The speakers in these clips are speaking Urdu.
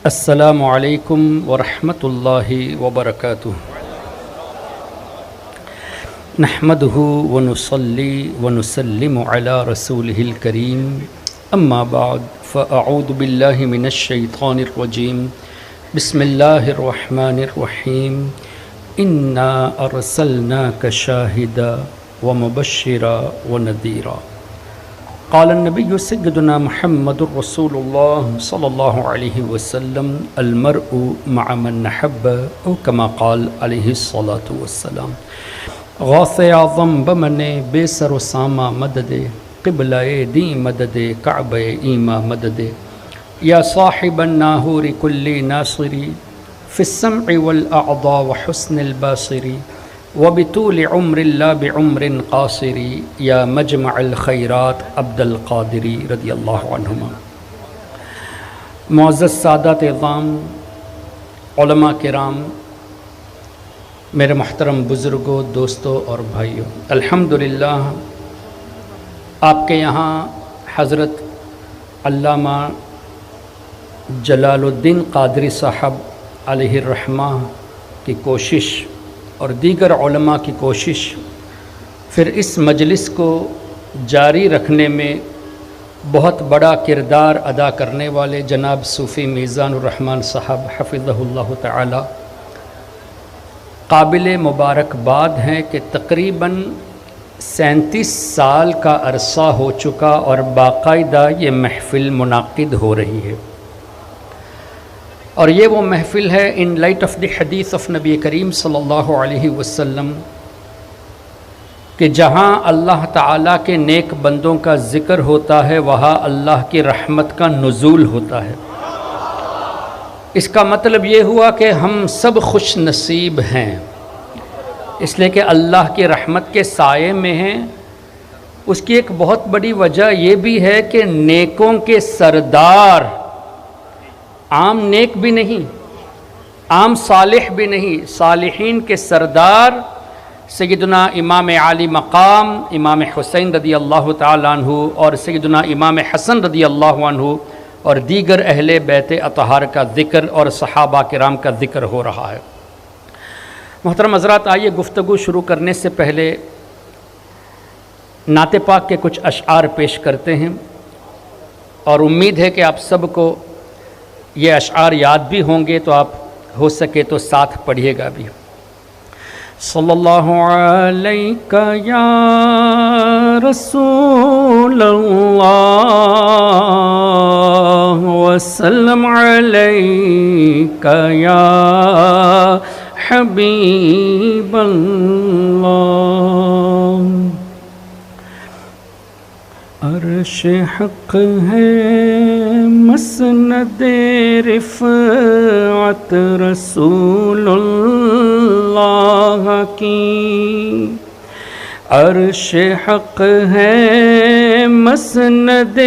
السلام علیکم ورحمۃ اللہ وبرکاتہ۔ نحمده ونصلی ونسلم علی رسولہ الکریم، اما بعد فاعوذ باللہ من الشیطان الرجیم، بسم اللہ الرحمن الرحیم۔ انا ارسلناک شاہدا ومبشرا ونذیرا۔ قال النبی سیدنا محمد رسول اللہ صلی اللہ علیہ وسلم، المرء مع من نحب، او کما قال علیہ الصلاۃ والسلام۔ غوث اعظم بمن بے سر و سامہ مدد، قبلہ دین مدد، کعبہ ایما مدد، یا صاحب الناہور کل ناصری، فی السمع والاعضاء وحسن الباصری، وبطول عمر لا بعمر قاصری، یا مجمع الخیرات عبد القادری رضی اللہ عنہما۔ معزز سادات اعظام، علماء کرام، میرے محترم بزرگوں، دوستوں اور بھائیوں، الحمدللہ آپ کے یہاں حضرت علامہ جلال الدین قادری صاحب علیہ الرحمہ کی کوشش اور دیگر علماء کی کوشش، پھر اس مجلس کو جاری رکھنے میں بہت بڑا کردار ادا کرنے والے جناب صوفی میزان الرحمن صاحب حفظہ اللہ تعالی قابل مبارکباد ہیں کہ تقریباً 37 سال کا عرصہ ہو چکا اور باقاعدہ یہ محفل منعقد ہو رہی ہے، اور یہ وہ محفل ہے ان لائٹ آف دی حدیث آف نبی کریم صلی اللہ علیہ وسلم کہ جہاں اللہ تعالیٰ کے نیک بندوں کا ذکر ہوتا ہے وہاں اللہ کی رحمت کا نزول ہوتا ہے۔ اس کا مطلب یہ ہوا کہ ہم سب خوش نصیب ہیں، اس لیے کہ اللہ کی رحمت کے سائے میں ہیں۔ اس کی ایک بہت بڑی وجہ یہ بھی ہے کہ نیکوں کے سردار عام نیک بھی نہیں، عام صالح بھی نہیں، صالحین کے سردار سیدنا امام عالی مقام امام حسین رضی اللہ تعالیٰ عنہ اور سیدنا امام حسن رضی اللہ عنہ اور دیگر اہل بیت اطہار کا ذکر اور صحابہ کرام کا ذکر ہو رہا ہے۔ محترم حضرات، آئیے گفتگو شروع کرنے سے پہلے نعت پاک کے کچھ اشعار پیش کرتے ہیں، اور امید ہے کہ آپ سب کو یہ اشعار یاد بھی ہوں گے، تو آپ ہو سکے تو ساتھ پڑھیے گا بھی۔ صلی اللہ علیہ یا رسول اللہ وسلم علیہ یا حبیب اللہ۔ عرش حق ہے مسند رفعت رسول اللہ کی، عرش حق ہے مسند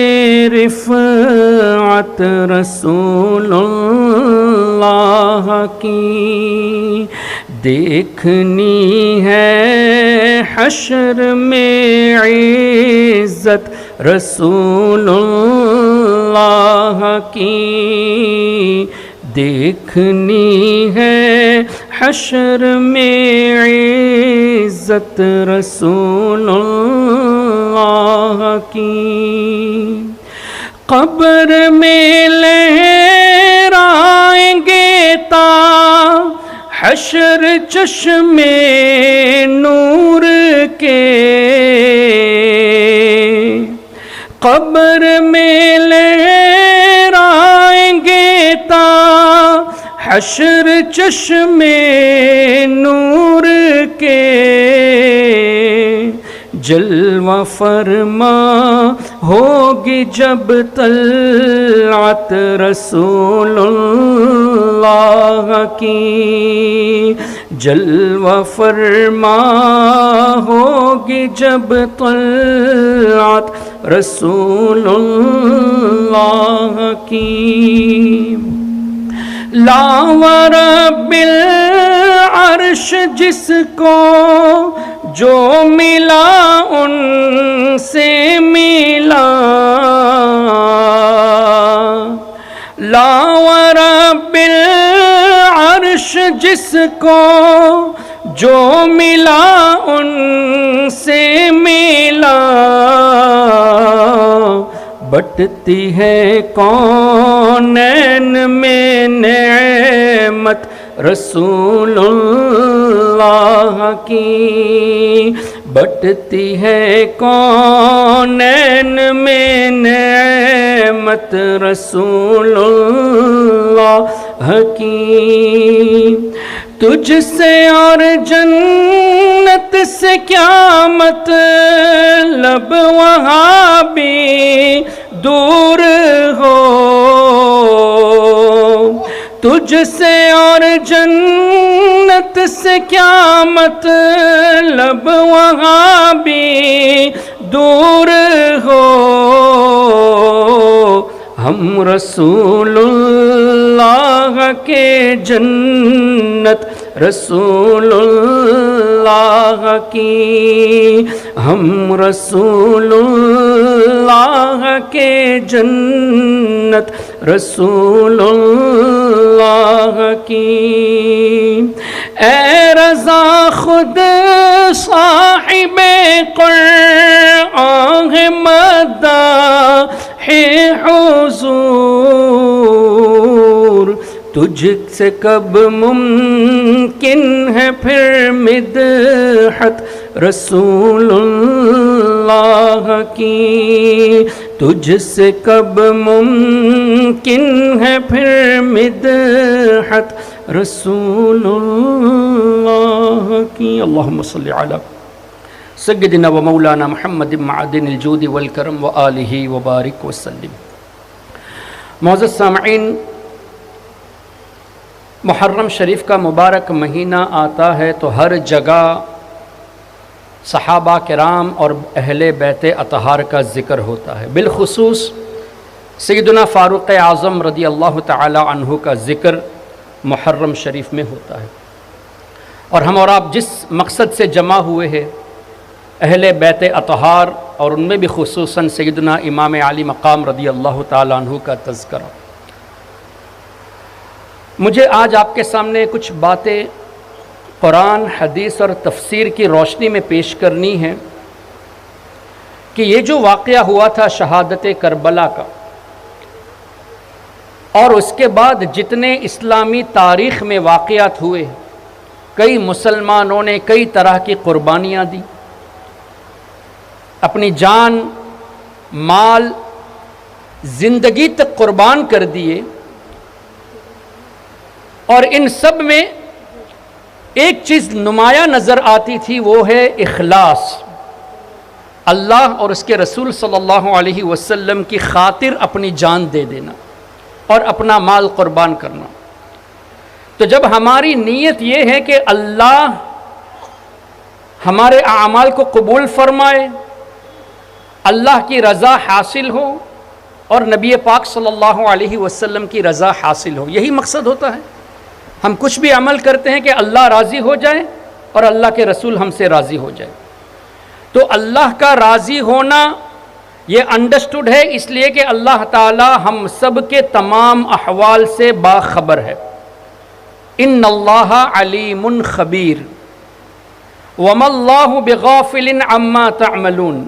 رفعت رسول اللہ کی، دیکھنی ہے حشر میں عزت رسول اللہ کی، دیکھنی ہے حشر میں عزت رسول اللہ کی، قبر میں لہرائیں گے تا حشر چشمے نور کے، قبر میں لہرائیں گے تا حشر چشمے نور کے، جلوہ فرما ہوگی جب طلعت رسول اللہ کی، جلوہ فرما ہوگی جب طلعت رسول اللہ کی، لا ورب العرش جس کو جو ملا ان سے ملا، لا ورب العرش جس کو جو ملا ان سے ملا، بٹتی ہے کونین میں نعمت رسول اللہ کی، بٹتی ہے کونین میں نعمت رسول اللہ کی، تجھ سے اور جنت سے کیا مطلب وہاں بھی دور ہو، تجھ سے اور جنت سے کیا مطلب وہاں بھی دور ہو، ہم رسول اللہ کے جنت رسول اللہ کی، ہم رسول اللہ کے جنت رسول اللہ کی، اے رضا خود صاحب قرآن مداح حضور، تجھ سے کب ممکن ہے پھر مدحت رسول اللہ کی، تجھ سے کب ممکن ہے پھر مدحت رسول اللہ کی۔ اللہم صلی علی سیدنا و مولانا محمد معدن الجود والکرم وآلہ وبارک وسلم۔ معزز سامعین، محرم شریف کا مبارک مہینہ آتا ہے تو ہر جگہ صحابہ کرام اور اہل بیت اطہار کا ذکر ہوتا ہے، بالخصوص سیدنا فاروق اعظم رضی اللہ تعالی عنہ کا ذکر محرم شریف میں ہوتا ہے، اور ہم اور آپ جس مقصد سے جمع ہوئے ہیں اہل بیت اطہار، اور ان میں بھی خصوصاً سیدنا امام علی مقام رضی اللہ تعالی عنہ کا تذکرہ، مجھے آج آپ کے سامنے کچھ باتیں قرآن، حدیث اور تفسیر کی روشنی میں پیش کرنی ہے کہ یہ جو واقعہ ہوا تھا شہادت کربلا کا، اور اس کے بعد جتنے اسلامی تاریخ میں واقعات ہوئے، کئی مسلمانوں نے کئی طرح کی قربانیاں دی، اپنی جان، مال، زندگی تک قربان کر دیے، اور ان سب میں ایک چیز نمایاں نظر آتی تھی، وہ ہے اخلاص، اللہ اور اس کے رسول صلی اللہ علیہ وسلم کی خاطر اپنی جان دے دینا اور اپنا مال قربان کرنا۔ تو جب ہماری نیت یہ ہے کہ اللہ ہمارے اعمال کو قبول فرمائے، اللہ کی رضا حاصل ہو اور نبی پاک صلی اللہ علیہ وسلم کی رضا حاصل ہو، یہی مقصد ہوتا ہے۔ ہم کچھ بھی عمل کرتے ہیں کہ اللہ راضی ہو جائے اور اللہ کے رسول ہم سے راضی ہو جائے۔ تو اللہ کا راضی ہونا یہ انڈرسٹوڈ ہے، اس لیے کہ اللہ تعالی ہم سب کے تمام احوال سے باخبر ہے۔ ان اللہ علیم خبیر وما اللہ بغافل عما تعملون۔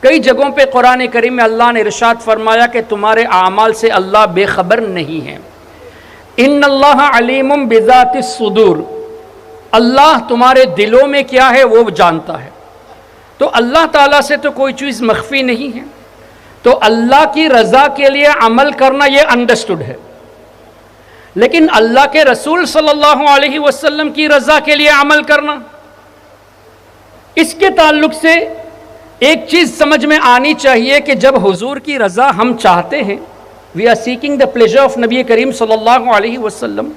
کئی جگہوں پہ قرآن کریم میں اللہ نے ارشاد فرمایا کہ تمہارے اعمال سے اللہ بے خبر نہیں ہے۔ ان اللہ علیم بذات الصدور، اللہ تمہارے دلوں میں کیا ہے وہ جانتا ہے۔ تو اللہ تعالیٰ سے تو کوئی چیز مخفی نہیں ہے، تو اللہ کی رضا کے لیے عمل کرنا یہ انڈرسٹوڈ ہے، لیکن اللہ کے رسول صلی اللہ علیہ وسلم کی رضا کے لیے عمل کرنا، اس کے تعلق سے ایک چیز سمجھ میں آنی چاہیے کہ جب حضور کی رضا ہم چاہتے ہیں، we are seeking the pleasure of نبی کریم صلی اللہ علیہ وسلم،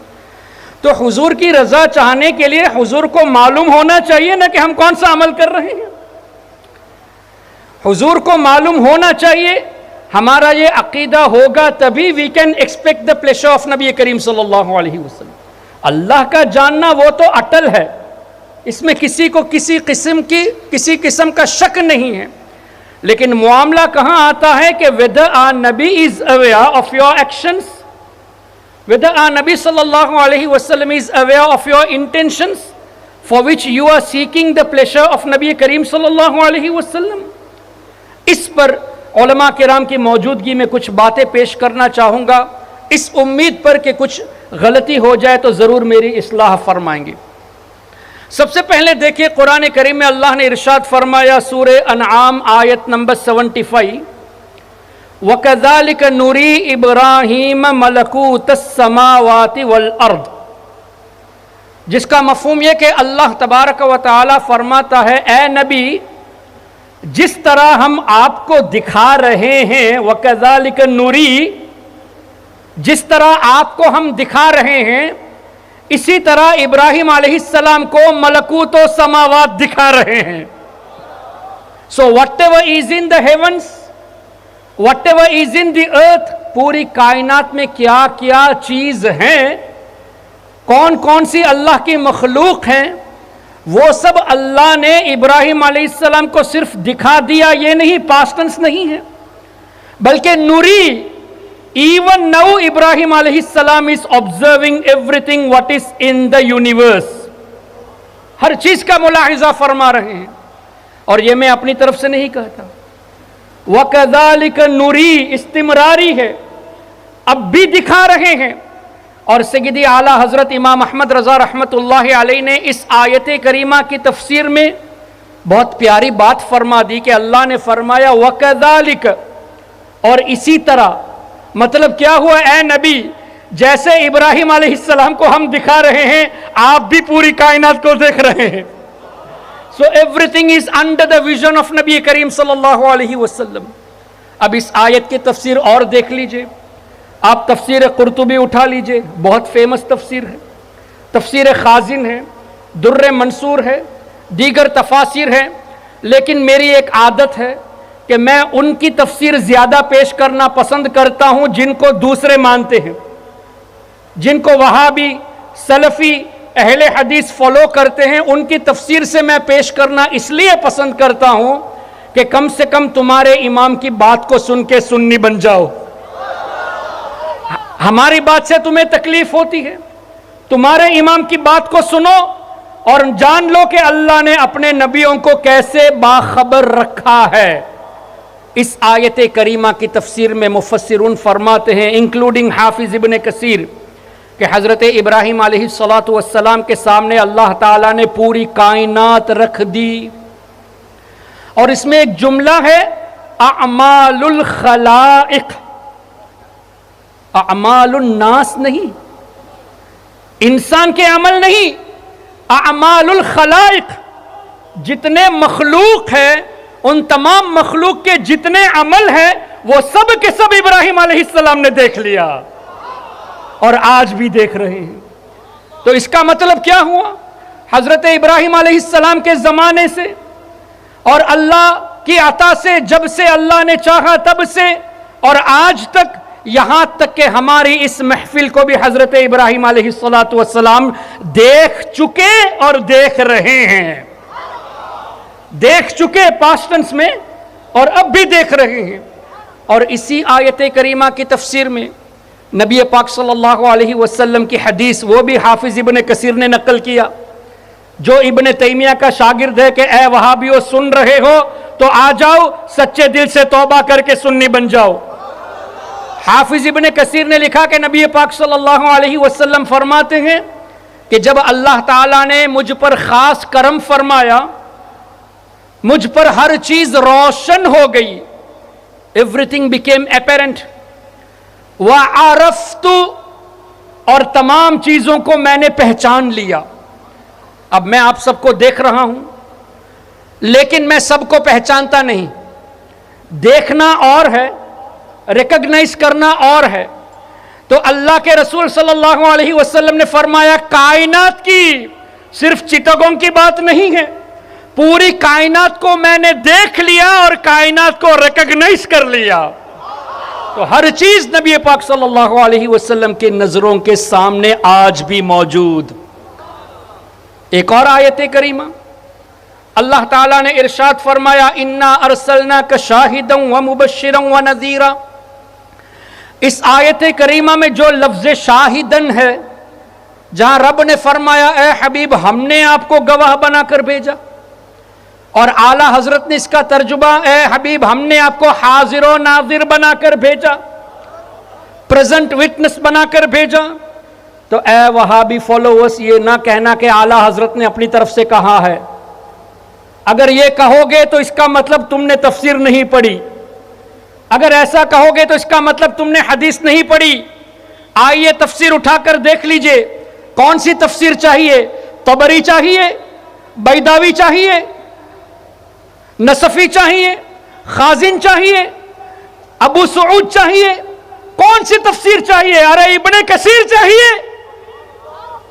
تو حضور کی رضا چاہنے کے لیے حضور کو معلوم ہونا چاہیے نا کہ ہم کون سا عمل کر رہے ہیں۔ حضور کو معلوم ہونا چاہیے، ہمارا یہ عقیدہ ہوگا تبھی we can expect the pleasure of نبی کریم صلی اللہ علیہ وسلم۔ اللہ کا جاننا وہ تو اٹل ہے، اس میں کسی کو کسی قسم کا شک نہیں ہے، لیکن معاملہ کہاں آتا ہے کہ whether our Nabi is aware of your actions whether our Nabi sallallahu alaihi wasallam is aware of your intentions for which you are seeking the pleasure of Nabi Kareem sallallahu alaihi wasallam. اس پر علماء کرام کی موجودگی میں کچھ باتیں پیش کرنا چاہوں گا، اس امید پر کہ کچھ غلطی ہو جائے تو ضرور میری اصلاح فرمائیں گے. سب سے پہلے دیکھیے قرآن کریم میں اللہ نے ارشاد فرمایا سورہ انعام آیت نمبر 75، وَكَذَلِكَ نُرِي إِبْرَاهِيمَ مَلَكُوتَ السَّمَاوَاتِ وَالْأَرْضِ، جس کا مفہوم یہ کہ اللہ تبارک و تعالی فرماتا ہے اے نبی جس طرح ہم آپ کو دکھا رہے ہیں، وَكَذَلِكَ نُرِي، جس طرح آپ کو ہم دکھا رہے ہیں، اسی طرح ابراہیم علیہ السلام کو ملکوت و سماوات دکھا رہے ہیں. So whatever is in the heavens, whatever is in the earth، پوری کائنات میں کیا کیا چیز ہیں، کون کون سی اللہ کی مخلوق ہیں، وہ سب اللہ نے ابراہیم علیہ السلام کو صرف دکھا دیا. یہ نہیں پاسٹ ٹینس نہیں ہے، بلکہ نوری. Even now Ibrahim alayhi salam is observing everything what is in the universe. ہر چیز کا ملاحظہ فرما رہے ہیں، اور یہ میں اپنی طرف سے نہیں کہتا. وَكَذَلِكَ نُرِي استمراری ہے، اب بھی دکھا رہے ہیں. اور سیدی اعلیٰ حضرت امام احمد رضا رحمت اللہ علیہ نے اس آیت کریمہ کی تفسیر میں بہت پیاری بات فرما دی کہ اللہ نے فرمایا وَكَذَلِكَ، اور اسی طرح. مطلب کیا ہوا اے نبی، جیسے ابراہیم علیہ السلام کو ہم دکھا رہے ہیں آپ بھی پوری کائنات کو دیکھ رہے ہیں. So everything is under the vision of نبی کریم صلی اللہ علیہ وسلم. اب اس آیت کی تفسیر اور دیکھ لیجئے. آپ تفسیر قرطبی اٹھا لیجئے، بہت فیمس تفسیر ہے. تفسیر خازن ہے، در منصور ہے، دیگر تفاسیر ہیں. لیکن میری ایک عادت ہے کہ میں ان کی تفسیر زیادہ پیش کرنا پسند کرتا ہوں جن کو دوسرے مانتے ہیں، جن کو وہابی، سلفی، اہل حدیث فالو کرتے ہیں. ان کی تفسیر سے میں پیش کرنا اس لیے پسند کرتا ہوں کہ کم سے کم تمہارے امام کی بات کو سن کے سنی بن جاؤ. ہماری بات سے تمہیں تکلیف ہوتی ہے، تمہارے امام کی بات کو سنو اور جان لو کہ اللہ نے اپنے نبیوں کو کیسے باخبر رکھا ہے. اس آیت کریمہ کی تفسیر میں مفسرون فرماتے ہیں انکلوڈنگ حافظ ابن کثیر کہ حضرت ابراہیم علیہ السلام کے سامنے اللہ تعالیٰ نے پوری کائنات رکھ دی. اور اس میں ایک جملہ ہے اعمال الخلائق، اعمال الناس نہیں، انسان کے عمل نہیں، اعمال الخلائق. جتنے مخلوق ہیں ان تمام مخلوق کے جتنے عمل ہیں وہ سب کے سب ابراہیم علیہ السلام نے دیکھ لیا اور آج بھی دیکھ رہے ہیں. تو اس کا مطلب کیا ہوا؟ حضرت ابراہیم علیہ السلام کے زمانے سے اور اللہ کی عطا سے، جب سے اللہ نے چاہا تب سے اور آج تک، یہاں تک کہ ہماری اس محفل کو بھی حضرت ابراہیم علیہ السلام دیکھ چکے اور دیکھ رہے ہیں. دیکھ چکے پاسٹ ٹینس میں اور اب بھی دیکھ رہے ہیں. اور اسی آیت کریمہ کی تفسیر میں نبی پاک صلی اللہ علیہ وسلم کی حدیث، وہ بھی حافظ ابن کثیر نے نقل کیا، جو ابن تیمیہ کا شاگرد ہے کہ اے وہابیو سن رہے ہو تو آ جاؤ، سچے دل سے توبہ کر کے سنی بن جاؤ. حافظ ابن کثیر نے لکھا کہ نبی پاک صلی اللہ علیہ وسلم فرماتے ہیں کہ جب اللہ تعالیٰ نے مجھ پر خاص کرم فرمایا، مجھ پر ہر چیز روشن ہو گئی، everything became apparent. وَعَرَفْتُ، اور تمام چیزوں کو میں نے پہچان لیا. اب میں آپ سب کو دیکھ رہا ہوں لیکن میں سب کو پہچانتا نہیں. دیکھنا اور ہے، ریکگنائز کرنا اور ہے. تو اللہ کے رسول صلی اللہ علیہ وسلم نے فرمایا کائنات کی، صرف چٹگوں کی بات نہیں ہے، پوری کائنات کو میں نے دیکھ لیا اور کائنات کو ریکگنائز کر لیا. تو ہر چیز نبی پاک صلی اللہ علیہ وسلم کے نظروں کے سامنے آج بھی موجود. ایک اور آیت کریمہ اللہ تعالیٰ نے ارشاد فرمایا اِنَّا أَرْسَلْنَاكَ شَاهِدًا وَمُبَشِّرًا وَنَذِيرًا. اس آیت کریمہ میں جو لفظ شاہدن ہے، جہاں رب نے فرمایا اے حبیب ہم نے آپ کو گواہ بنا کر بھیجا، اور اعلیٰ حضرت نے اس کا ترجمہ اے حبیب ہم نے آپ کو حاضر و ناظر بنا کر بھیجا، پریزنٹ وٹنس بنا کر بھیجا، تو اے وہابی فالوورز یہ نہ کہنا کہ اعلیٰ حضرت نے اپنی طرف سے کہا ہے۔ اگر یہ کہو گے تو اس کا مطلب تم نے تفسیر نہیں پڑھی، اگر ایسا کہو گے تو اس کا مطلب تم نے حدیث نہیں پڑھی۔ آئیے تفسیر اٹھا کر دیکھ لیجئے، کون سی تفسیر چاہیے؟ طبری چاہیے، بیضاوی چاہیے، نصفی چاہیے، خازن چاہیے، ابو سعود چاہیے، کون سی تفسیر چاہیے؟ ارے ابن کثیر چاہیے؟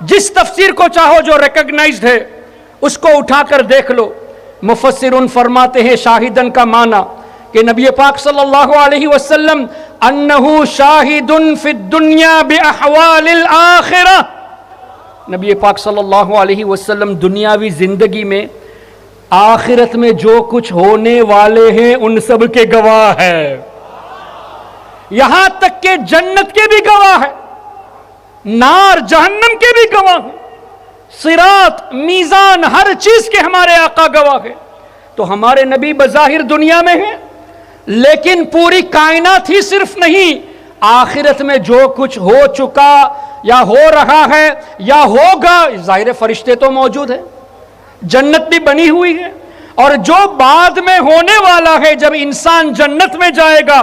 جس تفسیر کو چاہو جو ریکگنائزڈ ہے اس کو اٹھا کر دیکھ لو۔ مفسرون فرماتے ہیں شاہدن کا معنی کہ نبی پاک صلی اللہ علیہ وسلم انہو شاہد فی الدنیا باحوال الاخرہ، نبی پاک صلی اللہ علیہ وسلم دنیاوی زندگی میں آخرت میں جو کچھ ہونے والے ہیں ان سب کے گواہ ہے، یہاں تک کہ جنت کے بھی گواہ ہے، نار جہنم کے بھی گواہ ہیں، صراط میزان ہر چیز کے ہمارے آقا گواہ ہے۔ تو ہمارے نبی بظاہر دنیا میں ہیں، لیکن پوری کائنات ہی صرف نہیں، آخرت میں جو کچھ ہو چکا یا ہو رہا ہے یا ہوگا، ظاہر فرشتے تو موجود ہیں، جنت بھی بنی ہوئی ہے، اور جو بعد میں ہونے والا ہے جب انسان جنت میں جائے گا،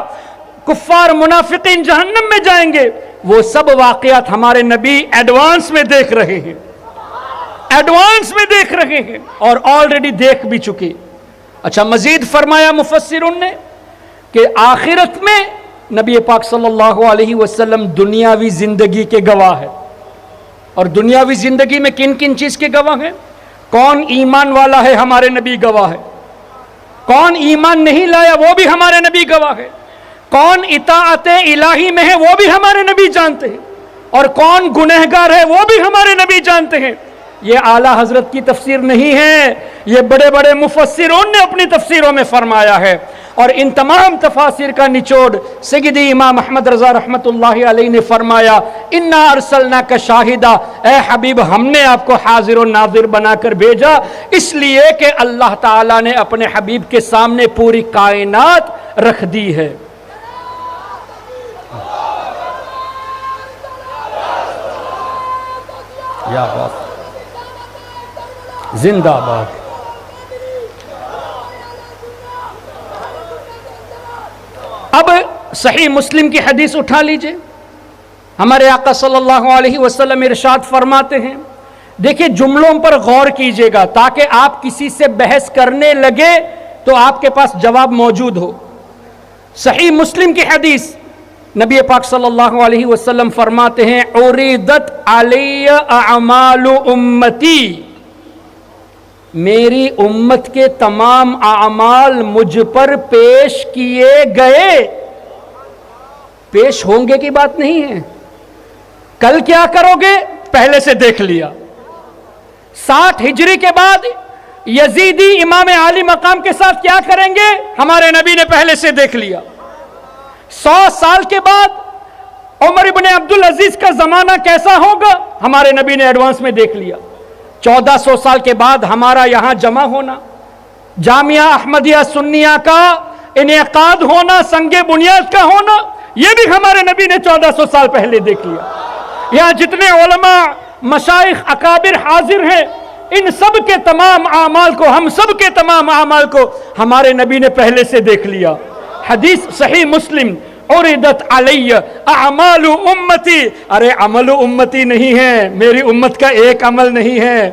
کفار منافقین جہنم میں جائیں گے، وہ سب واقعات ہمارے نبی ایڈوانس میں دیکھ رہے ہیں، ایڈوانس میں دیکھ رہے ہیں اور آلریڈی دیکھ بھی چکے۔ اچھا مزید فرمایا مفسرون نے کہ آخرت میں نبی پاک صلی اللہ علیہ وسلم دنیاوی زندگی کے گواہ ہے، اور دنیاوی زندگی میں کن کن چیز کے گواہ ہیں؟ کون ایمان والا ہے ہمارے نبی گواہ ہے، کون ایمان نہیں لایا وہ بھی ہمارے نبی گواہ ہے، کون اطاعت الہی میں ہے وہ بھی ہمارے نبی جانتے ہیں، اور کون گنہگار ہے وہ بھی ہمارے نبی جانتے ہیں۔ یہ اعلیٰ حضرت کی تفسیر نہیں ہے، یہ بڑے بڑے مفسرون نے اپنی تفسیروں میں فرمایا ہے، اور ان تمام تفاسیر کا نچوڑ سیدی امام احمد رضا رحمت اللہ علیہ نے فرمایا انا ارسلناک شاہدا، اے حبیب ہم نے آپ کو حاضر و ناظر بنا کر بھیجا، اس لیے کہ اللہ تعالیٰ نے اپنے حبیب کے سامنے پوری کائنات رکھ دی ہے۔ یا بات زندہ باد۔ اب صحیح مسلم کی حدیث اٹھا لیجئے، ہمارے آقا صلی اللہ علیہ وسلم ارشاد فرماتے ہیں، دیکھیں جملوں پر غور کیجئے گا تاکہ آپ کسی سے بحث کرنے لگے تو آپ کے پاس جواب موجود ہو۔ صحیح مسلم کی حدیث، نبی پاک صلی اللہ علیہ وسلم فرماتے ہیں عُرِضَتْ عَلَيَّ أَعْمَالُ أُمَّتِي، میری امت کے تمام اعمال مجھ پر پیش کیے گئے، پیش ہوں گے کی بات نہیں ہے، کل کیا کرو گے پہلے سے دیکھ لیا۔ 60 ہجری کے بعد یزیدی امام عالی مقام کے ساتھ کیا کریں گے ہمارے نبی نے پہلے سے دیکھ لیا۔ 100 سال کے بعد عمر ابن عبدالعزیز کا زمانہ کیسا ہوگا ہمارے نبی نے ایڈوانس میں دیکھ لیا۔ 1400 سال کے بعد ہمارا یہاں جمع ہونا، جامعہ احمدیہ سنیہ کا انعقاد ہونا، سنگ بنیاد کا ہونا، یہ بھی ہمارے نبی نے 1400 سال پہلے دیکھ لیا۔ یہاں جتنے علماء مشائخ اکابر حاضر ہیں، ان سب کے تمام اعمال کو، ہم سب کے تمام اعمال کو ہمارے نبی نے پہلے سے دیکھ لیا۔ حدیث صحیح مسلم عُرِضَتْ عَلَيَّ أَعْمَالُ أُمَّتِي، ارے عمل امتی نہیں ہے، میری امت کا ایک عمل نہیں ہے،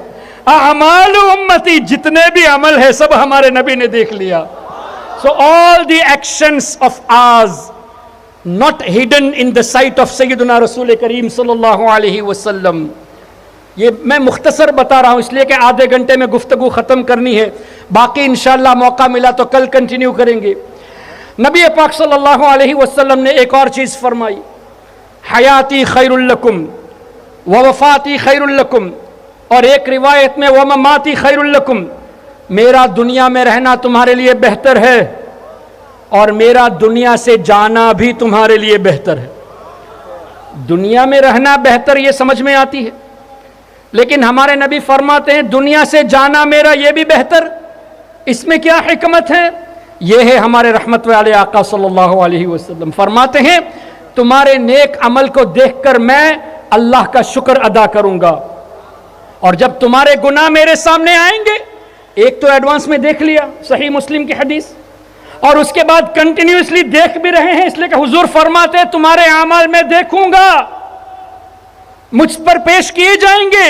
اعمال امتی، جتنے بھی عمل ہے سب ہمارے نبی نے دیکھ لیا۔ So all the actions of ours not hidden in the sight of سیدنا رسول کریم صلی اللہ علیہ وسلم۔ یہ میں مختصر بتا رہا ہوں اس لیے کہ آدھے گھنٹے میں گفتگو ختم کرنی ہے، باقی انشاءاللہ موقع ملا تو کل کنٹینیو کریں گے۔ نبی پاک صلی اللہ علیہ وسلم نے ایک اور چیز فرمائی، حیاتی خیر لکم ووفاتی خیر لکم، اور ایک روایت میں ومماتی خیر لکم، میرا دنیا میں رہنا تمہارے لیے بہتر ہے اور میرا دنیا سے جانا بھی تمہارے لیے بہتر ہے۔ دنیا میں رہنا بہتر یہ سمجھ میں آتی ہے، لیکن ہمارے نبی فرماتے ہیں دنیا سے جانا میرا یہ بھی بہتر۔ اس میں کیا حکمت ہے؟ یہ ہے ہمارے رحمت والے آقا صلی اللہ علیہ وسلم فرماتے ہیں تمہارے نیک عمل کو دیکھ کر میں اللہ کا شکر ادا کروں گا، اور جب تمہارے گناہ میرے سامنے آئیں گے، ایک تو ایڈوانس میں دیکھ لیا صحیح مسلم کی حدیث، اور اس کے بعد کنٹینیوسلی دیکھ بھی رہے ہیں، اس لیے کہ حضور فرماتے ہیں تمہارے اعمال میں دیکھوں گا، مجھ پر پیش کیے جائیں گے،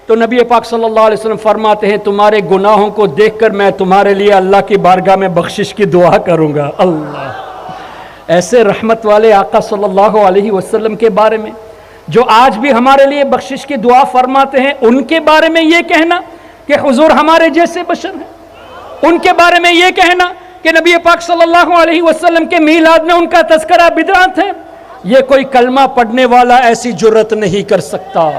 تو نبی پاک صلی اللہ علیہ وسلم فرماتے ہیں تمہارے گناہوں کو دیکھ کر میں تمہارے لیے اللہ کی بارگاہ میں بخشش کی دعا کروں گا۔ اللہ، ایسے رحمت والے آقا صلی اللہ علیہ وسلم کے بارے میں جو آج بھی ہمارے لیے بخشش کی دعا فرماتے ہیں، ان کے بارے میں یہ کہنا کہ حضور ہمارے جیسے بشر ہیں، ان کے بارے میں یہ کہنا کہ نبی پاک صلی اللہ علیہ وسلم کے میلاد میں ان کا تذکرہ بدعت ہے، یہ کوئی کلمہ پڑھنے والا ایسی جرت نہیں کر سکتا۔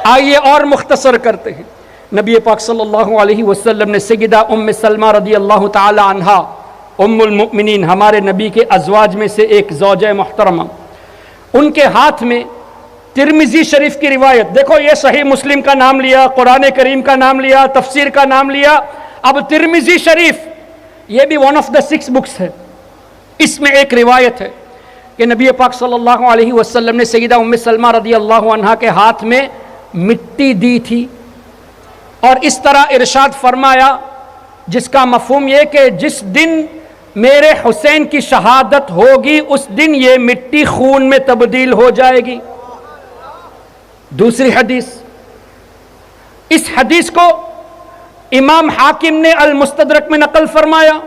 آئیے اور مختصر کرتے ہیں۔ نبی پاک صلی اللہ علیہ وسلم نے سیدہ ام سلمہ رضی اللہ تعالی عنہا، ام المؤمنین، ہمارے نبی کے ازواج میں سے ایک زوجہ محترمہ، ان کے ہاتھ میں ترمذی شریف کی روایت، دیکھو یہ صحیح مسلم کا نام لیا، قرآن کریم کا نام لیا، تفسیر کا نام لیا، اب ترمذی شریف یہ بھی ون آف دا 6 بکس ہے، اس میں ایک روایت ہے کہ نبی پاک صلی اللہ علیہ وسلم نے سیدہ ام سلمہ رضی اللہ عنہا کے ہاتھ میں مٹی دی تھی، اور اس طرح ارشاد فرمایا جس کا مفہوم یہ کہ جس دن میرے حسین کی شہادت ہوگی اس دن یہ مٹی خون میں تبدیل ہو جائے گی۔ دوسری حدیث، اس حدیث کو امام حاکم نے المستدرک میں نقل فرمایا،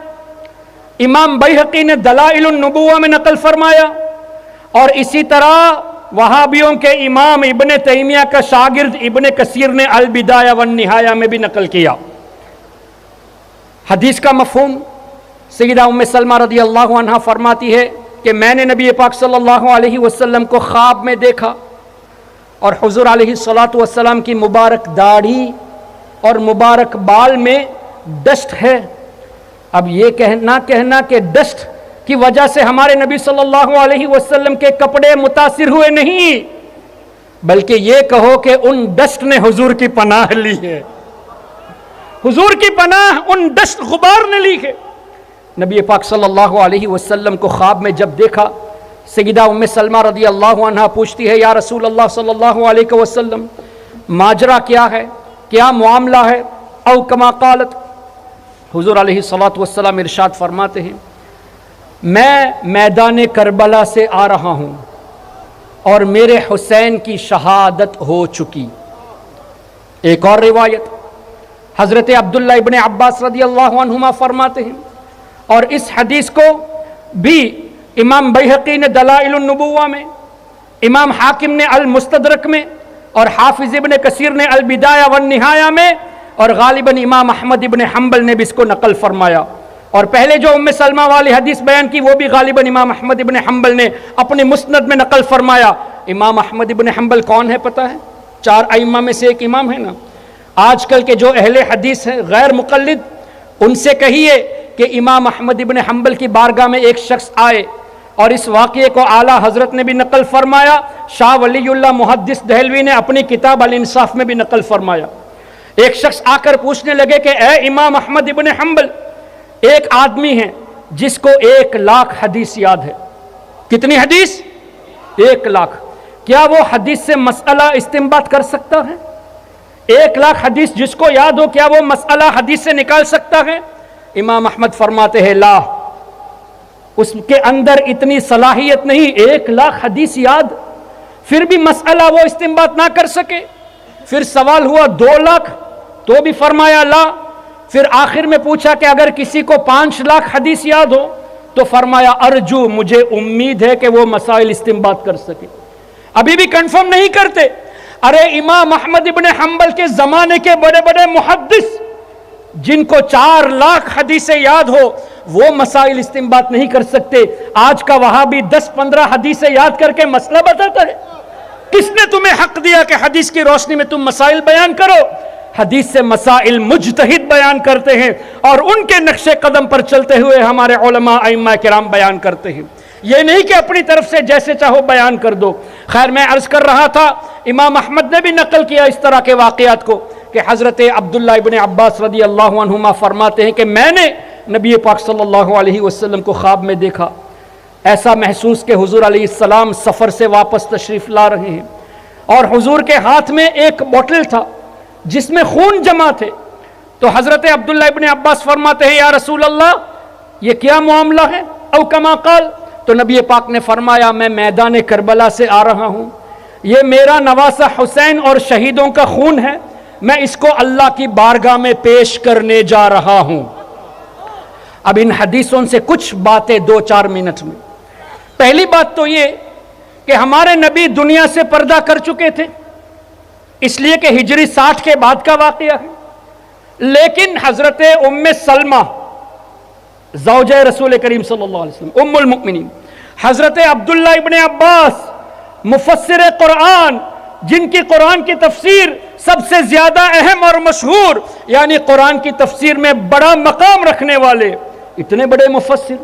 امام بیہقی نے دلائل النبوہ میں نقل فرمایا، اور اسی طرح وہابیوں کے امام ابن تیمیہ کا شاگرد ابن کثیر نے البدایہ والنہایہ میں بھی نقل کیا۔ حدیث کا مفہوم، سیدہ ام سلمہ رضی اللہ عنہ فرماتی ہے کہ میں نے نبی پاک صلی اللہ علیہ وسلم کو خواب میں دیکھا، اور حضور علیہ الصلوۃ والسلام کی مبارک داڑھی اور مبارک بال میں ڈسٹ ہے۔ اب یہ کہنا کہ ڈسٹ کی وجہ سے ہمارے نبی صلی اللہ علیہ وسلم کے کپڑے متاثر ہوئے نہیں، بلکہ یہ کہو کہ ان ڈسٹ نے حضور کی پناہ لی ہے، حضور کی پناہ ان ڈسٹ غبار نے لی ہے۔ نبی پاک صلی اللہ علیہ وسلم کو خواب میں جب دیکھا، سیدہ ام سلمہ رضی اللہ عنہا پوچھتی ہے یا رسول اللہ صلی اللہ علیہ وسلم ماجرا کیا ہے، کیا معاملہ ہے؟ او کما قالت، حضور علیہ الصلوۃ والسلام ارشاد فرماتے ہیں میں میدان کربلا سے آ رہا ہوں اور میرے حسین کی شہادت ہو چکی۔ ایک اور روایت، حضرت عبداللہ ابن عباس رضی اللہ عنہما فرماتے ہیں، اور اس حدیث کو بھی امام بیہقی نے دلائل النبوہ میں، امام حاکم نے المستدرک میں، اور حافظ ابن کثیر نے البدایہ والنہایہ میں، اور غالباً امام احمد ابن حنبل نے بھی اس کو نقل فرمایا۔ اور پہلے جو ام سلمہ والی حدیث بیان کی وہ بھی غالباً امام احمد ابن حنبل نے اپنے مسند میں نقل فرمایا۔ امام احمد ابن حنبل کون ہے پتہ ہے؟ 4 ائمہ میں سے ایک امام ہے نا۔ آج کل کے جو اہل حدیث ہیں غیر مقلد، ان سے کہیے کہ امام احمد ابن حنبل کی بارگاہ میں ایک شخص آئے، اور اس واقعے کو اعلیٰ حضرت نے بھی نقل فرمایا، شاہ ولی اللہ محدث دہلوی نے اپنی کتاب الانصاف میں بھی نقل فرمایا۔ ایک شخص آ کر پوچھنے لگے کہ اے امام احمد ابن حنبل، ایک آدمی ہے جس کو 1,00,000 حدیث یاد ہے۔ کتنی حدیث؟ 1,00,000۔ کیا وہ حدیث سے مسئلہ استنباط کر سکتا ہے؟ 1,00,000 حدیث جس کو یاد ہو، کیا وہ مسئلہ حدیث سے نکال سکتا ہے؟ امام احمد فرماتے ہیں لا، اس کے اندر اتنی صلاحیت نہیں، 1,00,000 حدیث یاد پھر بھی مسئلہ وہ استنباط نہ کر سکے۔ پھر سوال ہوا 2,00,000، تو بھی فرمایا لا۔ پھر آخر میں پوچھا کہ اگر کسی کو 5,00,000 حدیث یاد ہو، تو فرمایا ارجو، مجھے امید ہے کہ وہ مسائل استنباط کر سکے۔ ابھی بھی کنفرم نہیں کرتے۔ ارے امام احمد ابن حنبل کے زمانے کے بڑے بڑے محدث جن کو 4,00,000 حدیثیں یاد ہو، وہ مسائل استنباط نہیں کر سکتے۔ آج کا وہابی 10-15 حدیثیں یاد کر کے مسئلہ بتاتا ہے۔ کس نے تمہیں حق دیا کہ حدیث کی روشنی میں تم مسائل بیان کرو؟ حدیث سے مسائل مجتہد بیان کرتے ہیں، اور ان کے نقش قدم پر چلتے ہوئے ہمارے علماء ائمہ کرام بیان کرتے ہیں۔ یہ نہیں کہ اپنی طرف سے جیسے چاہو بیان کر دو۔ خیر میں عرض کر رہا تھا امام احمد نے بھی نقل کیا اس طرح کے واقعات کو کہ حضرت عبداللہ ابن عباس رضی اللہ عنہما فرماتے ہیں کہ میں نے نبی پاک صلی اللہ علیہ وسلم کو خواب میں دیکھا، ایسا محسوس کہ حضور علیہ السلام سفر سے واپس تشریف لا رہے ہیں اور حضور کے ہاتھ میں ایک بوتل تھا جس میں خون جمع تھے۔ تو حضرت عبداللہ ابن عباس فرماتے ہیں یا رسول اللہ یہ کیا معاملہ ہے؟ او کما قال، تو نبی پاک نے فرمایا میں میدان کربلا سے آ رہا ہوں، یہ میرا نواسہ حسین اور شہیدوں کا خون ہے، میں اس کو اللہ کی بارگاہ میں پیش کرنے جا رہا ہوں۔ اب ان حدیثوں سے کچھ باتیں 2-4 منٹ میں۔ پہلی بات تو یہ کہ ہمارے نبی دنیا سے پردہ کر چکے تھے، اس لیے کہ ہجری 60 کے بعد کا واقعہ ہے، لیکن حضرت ام سلمہ زوجہ رسول کریم صلی اللہ علیہ وسلم ام المؤمنین، حضرت عبداللہ ابن عباس مفسر قرآن جن کی قرآن کی تفسیر سب سے زیادہ اہم اور مشہور، یعنی قرآن کی تفسیر میں بڑا مقام رکھنے والے اتنے بڑے مفسر،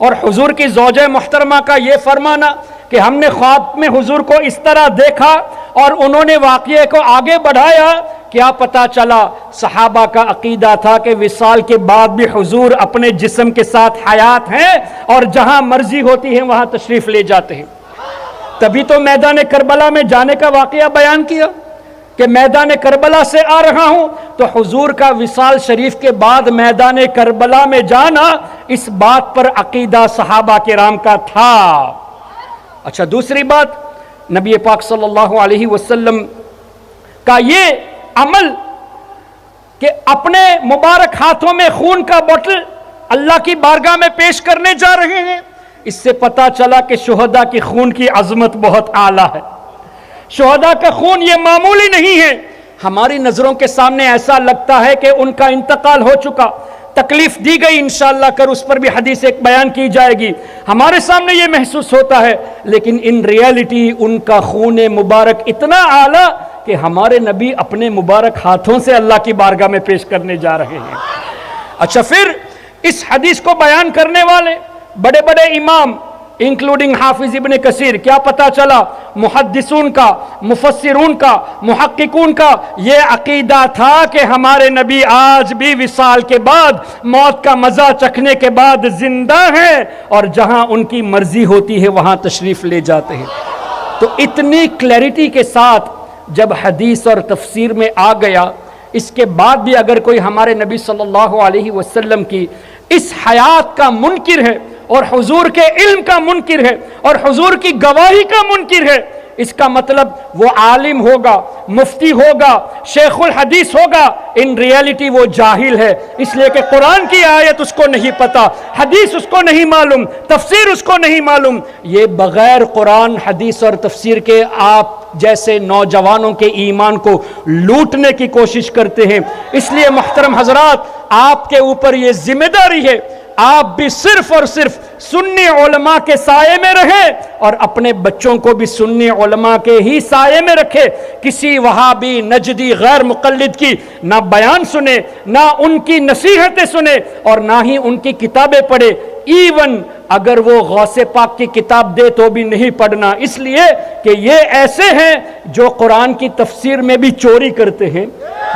اور حضور کی زوجہ محترمہ کا یہ فرمانا کہ ہم نے خواب میں حضور کو اس طرح دیکھا اور انہوں نے واقعے کو آگے بڑھایا، کیا پتا چلا صحابہ کا عقیدہ تھا کہ وصال کے بعد بھی حضور اپنے جسم کے ساتھ حیات ہیں اور جہاں مرضی ہوتی ہے وہاں تشریف لے جاتے ہیں۔ تبھی تو میدان کربلا میں جانے کا واقعہ بیان کیا کہ میدان کربلا سے آ رہا ہوں، تو حضور کا وصال شریف کے بعد میدان کربلا میں جانا اس بات پر عقیدہ صحابہ کرام کا تھا۔ اچھا دوسری بات، نبی پاک صلی اللہ علیہ وسلم کا یہ عمل کہ اپنے مبارک ہاتھوں میں خون کا بوتل اللہ کی بارگاہ میں پیش کرنے جا رہے ہیں، اس سے پتا چلا کہ شہداء کی خون کی عظمت بہت اعلیٰ ہے۔ شہداء کا خون یہ معمولی نہیں ہے۔ ہماری نظروں کے سامنے ایسا لگتا ہے کہ ان کا انتقال ہو چکا، تکلیف دی گئی، انشاءاللہ کر اس پر بھی حدیث ایک بیان کی جائے گی، ہمارے سامنے یہ محسوس ہوتا ہے، لیکن ان ریالٹی ان کا خون مبارک اتنا اعلیٰ کہ ہمارے نبی اپنے مبارک ہاتھوں سے اللہ کی بارگاہ میں پیش کرنے جا رہے ہیں۔ اچھا پھر اس حدیث کو بیان کرنے والے بڑے بڑے امام انکلوڈنگ حافظ ابن کثیر، کیا پتا چلا محدثون کا، مفسرون کا، محققون کا یہ عقیدہ تھا کہ ہمارے نبی آج بھی وصال کے بعد موت کا مزہ چکھنے کے بعد زندہ ہیں اور جہاں ان کی مرضی ہوتی ہے وہاں تشریف لے جاتے ہیں۔ تو اتنی کلیئرٹی کے ساتھ جب حدیث اور تفسیر میں آ گیا، اس کے بعد بھی اگر کوئی ہمارے نبی صلی اللہ علیہ وسلم کی اس حیات کا منکر ہے اور حضور کے علم کا منکر ہے اور حضور کی گواہی کا منکر ہے، اس کا مطلب وہ عالم ہوگا، مفتی ہوگا، شیخ الحدیث ہوگا، ان ریالٹی وہ جاہل ہے، اس لیے کہ قرآن کی آیت اس کو نہیں پتا، حدیث اس کو نہیں معلوم، تفسیر اس کو نہیں معلوم۔ یہ بغیر قرآن حدیث اور تفسیر کے آپ جیسے نوجوانوں کے ایمان کو لوٹنے کی کوشش کرتے ہیں۔ اس لیے محترم حضرات، آپ کے اوپر یہ ذمہ داری ہے، آپ بھی صرف اور صرف سنی علماء کے سائے میں رہیں اور اپنے بچوں کو بھی سنی علماء کے ہی سائے میں رکھے۔ کسی وہابی نجدی غیر مقلد کی نہ بیان سنے، نہ ان کی نصیحتیں سنے اور نہ ہی ان کی کتابیں پڑھے، ایون اگر وہ غوث پاک کی کتاب دے تو بھی نہیں پڑھنا، اس لیے کہ یہ ایسے ہیں جو قرآن کی تفسیر میں بھی چوری کرتے ہیں،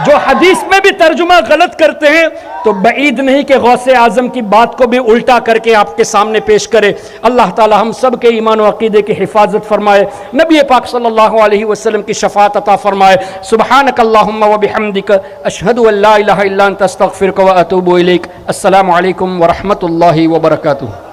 جو حدیث میں بھی ترجمہ غلط کرتے ہیں، تو بعید نہیں کہ غوث اعظم کی بات کو بھی الٹا کر کے آپ کے سامنے پیش کرے۔ اللہ تعالی ہم سب کے ایمان و عقیدے کی حفاظت فرمائے، نبی پاک صلی اللہ علیہ وسلم کی شفاعت عطا فرمائے۔ سبحانک اللہم و بحمدک، اشہد ان لا الہ الا انت، استغفرک و اتوب الیک۔ السلام علیکم ورحمۃ اللہ وبرکاتہ۔